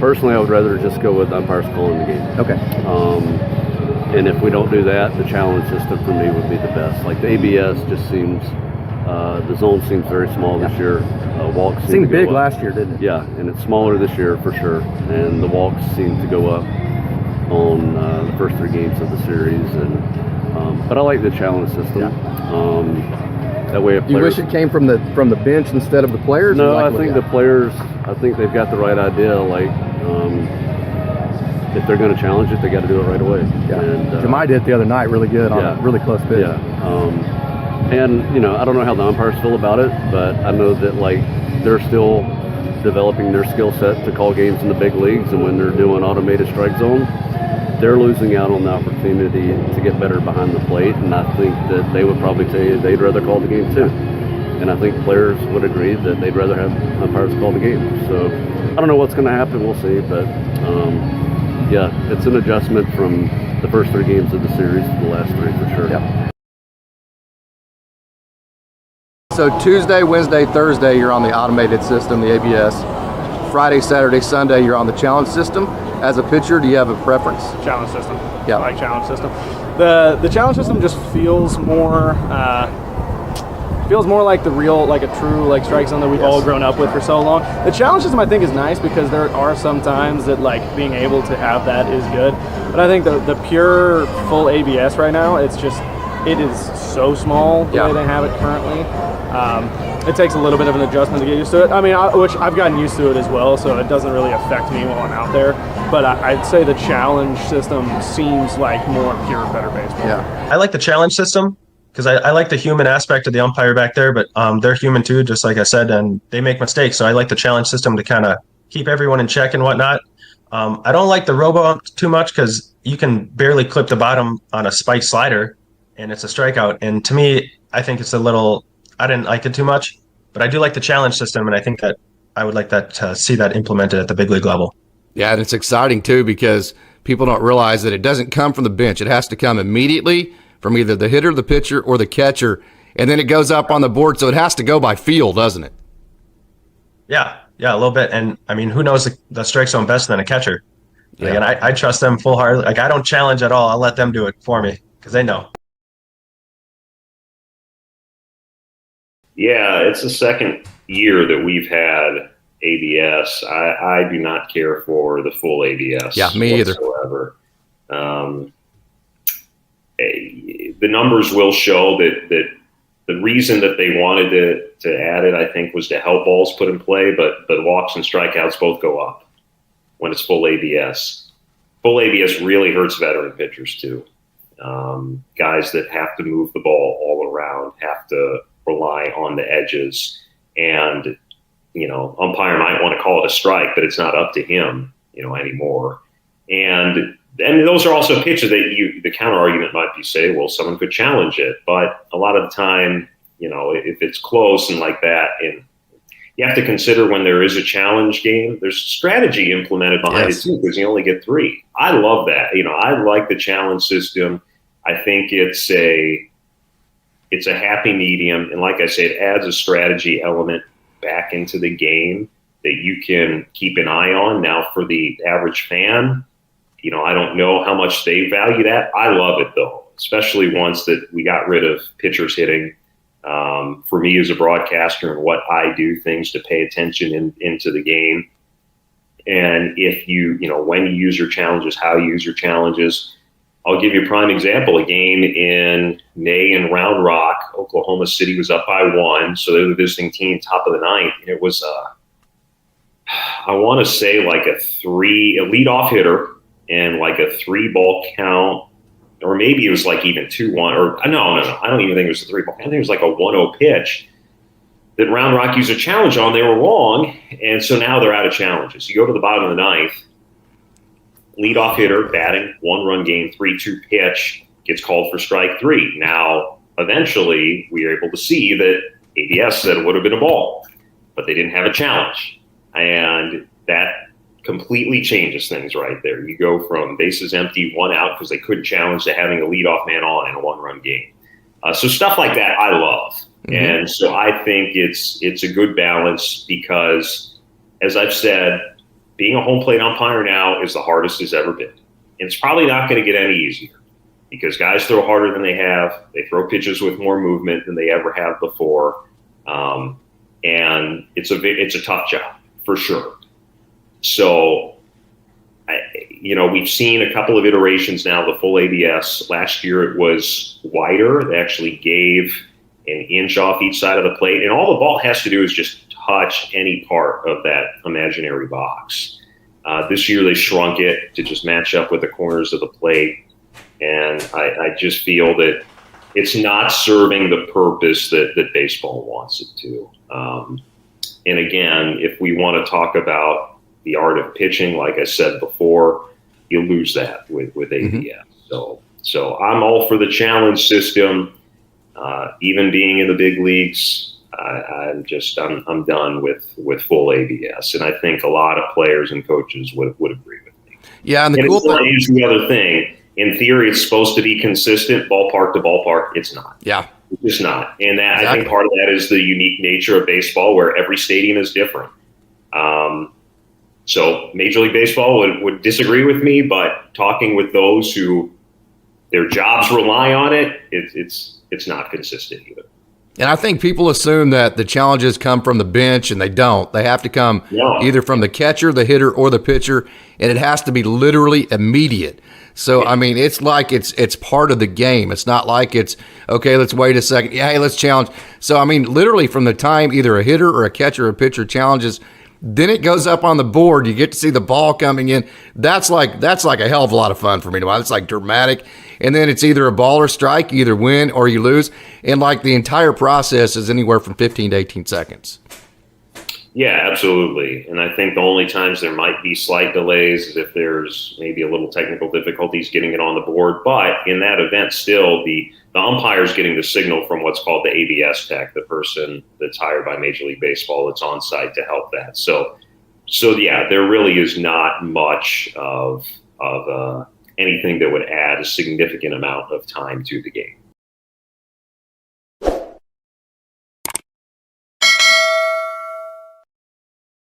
Personally, I would rather just go with umpires calling the game. Okay. And if we don't do that, the challenge system for me would be the best. Like the ABS just seems, the zone seems very small this year. Walks seemed big last year, didn't it? Yeah, and it's smaller this year for sure. And the walks seem to go up on the first 3 games of the series. And but I like the challenge system. That way, you wish it came from the bench instead of the players? No, I think the players. I think they've got the right idea. Like, if they're going to challenge it, they got to do it right away. Yeah. And Jemai did it the other night, really good on a really close pitch. Yeah. And I don't know how the umpires feel about it, but I know that like they're still developing their skill set to call games in the big leagues, and when they're doing automated strike zone, they're losing out on the opportunity to get better behind the plate, and I think that they would probably tell you they'd rather call the game too. And I think players would agree that they'd rather have umpires call the game. So I don't know what's going to happen. We'll see. But yeah, it's an adjustment from the first 3 games of the series to the last 3 for sure. Yeah. So Tuesday, Wednesday, Thursday, you're on the automated system, the ABS. Friday, Saturday, Sunday, you're on the challenge system. As a pitcher, do you have a preference? Challenge system. Yeah. I like challenge system. The challenge system just feels more like the real, like a true like strike zone that we've all grown up with for so long. The challenge system I think is nice because there are some times that like being able to have that is good. But I think the pure full ABS right now, it is so small the way they have it currently. It takes a little bit of an adjustment to get used to it. I mean, which I've gotten used to it as well, so it doesn't really affect me while I'm out there. But I'd say the challenge system seems like more pure, better baseball. Yeah, I like the challenge system because I like the human aspect of the umpire back there, but they're human too, just like I said, and they make mistakes. So I like the challenge system to kind of keep everyone in check and whatnot. I don't like the Robo Umps too much because you can barely clip the bottom on a spike slider, and it's a strikeout. And to me, I think it's I didn't like it too much, but I do like the challenge system, and I think that I would like that to see that implemented at the big league level. Yeah, and it's exciting too because people don't realize that it doesn't come from the bench. It has to come immediately from either the hitter, the pitcher, or the catcher, and then it goes up on the board, so it has to go by feel, doesn't it? Yeah, a little bit. And, I mean, who knows the strike zone best than a catcher? Yeah. And I trust them full-heartedly. Like, I don't challenge at all. I'll let them do it for me because they know. Yeah, it's the second year that we've had ABS. I do not care for the full ABS. Yeah, me either. Whatsoever. The numbers will show that the reason that they wanted to add it, I think, was to help balls put in play, but walks and strikeouts both go up when it's full ABS. Full ABS really hurts veteran pitchers too. Guys that have to move the ball all around, have to rely on the edges, and umpire might want to call it a strike, but it's not up to him anymore. And those are also pitches that the counter argument might be say, well, someone could challenge it, but a lot of the time, if it's close and like that, and you have to consider when there is a challenge game, there's strategy implemented behind it too, because you only get 3. I love that. I like the challenge system. I think it's a happy medium. And like I said, it adds a strategy element back into the game that you can keep an eye on. Now for the average fan, I don't know how much they value that. I love it though, especially once that we got rid of pitchers hitting. For me as a broadcaster and what I do, things to pay attention into the game. And if when you use your challenges, how you use your challenges. I'll give you a prime example. A game in May in Round Rock, Oklahoma City was up by 1. So they were the visiting team, top of the 9th. And it was, I want to say like a leadoff hitter and like a 3-ball count, or maybe it was like even 2-1, or no. I don't even think it was a 3-ball count. I think it was like a 1-0 pitch that Round Rock used a challenge on. They were wrong. And so now they're out of challenges. You go to the bottom of the 9th. Leadoff hitter batting, 1-run game, 3-2 pitch, gets called for strike 3. Now, eventually, we were able to see that ABS said it would have been a ball, but they didn't have a challenge. And that completely changes things right there. You go from bases empty, 1 out, because they couldn't challenge, to having a leadoff man on in a 1-run game. So stuff like that I love. Mm-hmm. And so I think it's a good balance because, as I've said, being a home plate umpire now is the hardest it's ever been. And it's probably not going to get any easier because guys throw harder than they have. They throw pitches with more movement than they ever have before. And it's a tough job for sure. So, we've seen a couple of iterations now, the full ABS. Last year it was wider. They actually gave an inch off each side of the plate. And all the ball has to do is just touch any part of that imaginary box. This year they shrunk it to just match up with the corners of the plate. And I just feel that it's not serving the purpose that baseball wants it to. And again, if we want to talk about the art of pitching, like I said before, you lose that with ABS. So I'm all for the challenge system. Even being in the big leagues, I'm done with full ABS, and I think a lot of players and coaches would agree with me. Yeah, and the cool thing is the other thing. In theory, it's supposed to be consistent, ballpark to ballpark. It's not. Yeah, it's just not. And that, exactly. I think part of that is the unique nature of baseball, where every stadium is different. So Major League Baseball would disagree with me, but talking with those who their jobs rely on it, it's not consistent either. And I think people assume that the challenges come from the bench, and they don't. They have to come either from the catcher, the hitter, or the pitcher, and it has to be literally immediate. So, I mean, it's like it's part of the game. It's not like it's, okay, let's wait a second. Yeah, hey, let's challenge. So, I mean, literally from the time either a hitter or a catcher or a pitcher challenges, then it goes up on the board. You get to see the ball coming in. That's like a hell of a lot of fun for me to watch. It's like dramatic. And then it's either a ball or strike, you either win or you lose. And like the entire process is anywhere from 15 to 18 seconds. Yeah, absolutely. And I think the only times there might be slight delays is if there's maybe a little technical difficulties getting it on the board. But in that event, still, the umpire's getting the signal from what's called the ABS tech, the person that's hired by Major League Baseball that's on site to help that. So yeah, there really is not much of anything that would add a significant amount of time to the game.